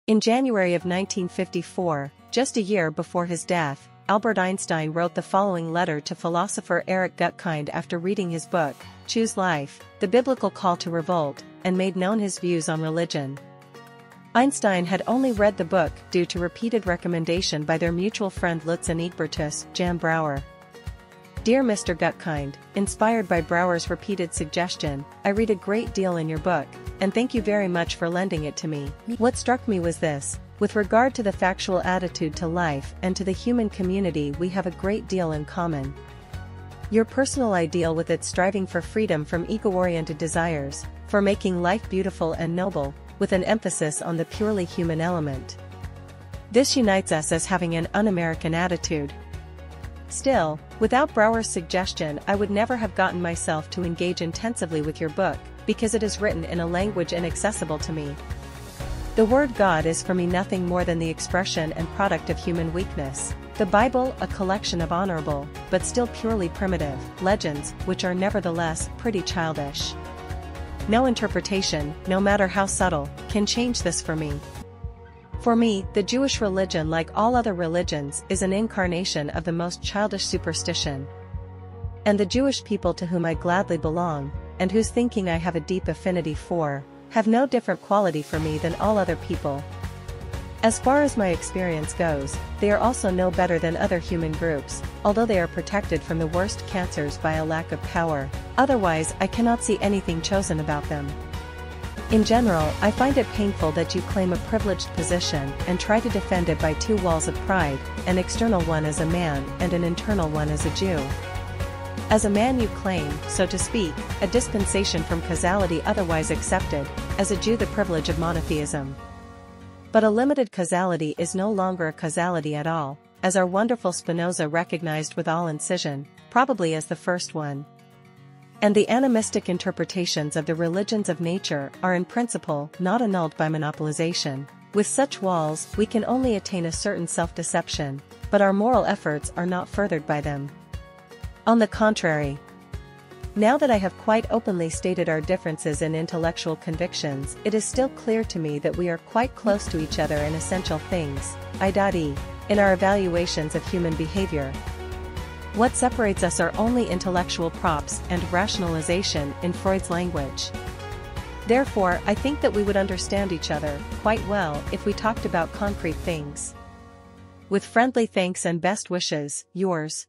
In January of 1954, just a year before his death, Albert Einstein wrote the following letter to philosopher Erik Gutkind after reading his book, Choose Life, The Biblical Call to Revolt, and made known his views on religion. Einstein had only read the book due to repeated recommendation by their mutual friend Luitzen Egbertus Jan Brouwer. Dear Mr. Gutkind, inspired by Brouwer's repeated suggestion, I read a great deal in your book, and thank you very much for lending it to me. What struck me was this: with regard to the factual attitude to life and to the human community, we have a great deal in common. Your personal ideal with its striving for freedom from ego-oriented desires, for making life beautiful and noble, with an emphasis on the purely human element. This unites us as having an un-American attitude. Still, without Brouwer's suggestion, I would never have gotten myself to engage intensively with your book, because it is written in a language inaccessible to me. The word God is for me nothing more than the expression and product of human weakness. The Bible, a collection of honorable, but still purely primitive, legends, which are nevertheless pretty childish. No interpretation, no matter how subtle, can change this for me. For me, the Jewish religion, like all other religions, is an incarnation of the most childish superstition. And the Jewish people to whom I gladly belong, and whose thinking I have a deep affinity for, have no different quality for me than all other people. As far as my experience goes, they are also no better than other human groups, although they are protected from the worst cancers by a lack of power. Otherwise, I cannot see anything chosen about them. In general, I find it painful that you claim a privileged position and try to defend it by two walls of pride, an external one as a man and an internal one as a Jew. As a man you claim, so to speak, a dispensation from causality otherwise accepted, as a Jew the privilege of monotheism. But a limited causality is no longer a causality at all, as our wonderful Spinoza recognized with all incision, probably as the first one. And the animistic interpretations of the religions of nature are in principle not annulled by monopolization. With such walls, we can only attain a certain self-deception, but our moral efforts are not furthered by them. On the contrary, now that I have quite openly stated our differences in intellectual convictions, it is still clear to me that we are quite close to each other in essential things, i.e., in our evaluations of human behavior. What separates us are only intellectual props and rationalization in Freud's language. Therefore, I think that we would understand each other quite well if we talked about concrete things. With friendly thanks and best wishes, yours,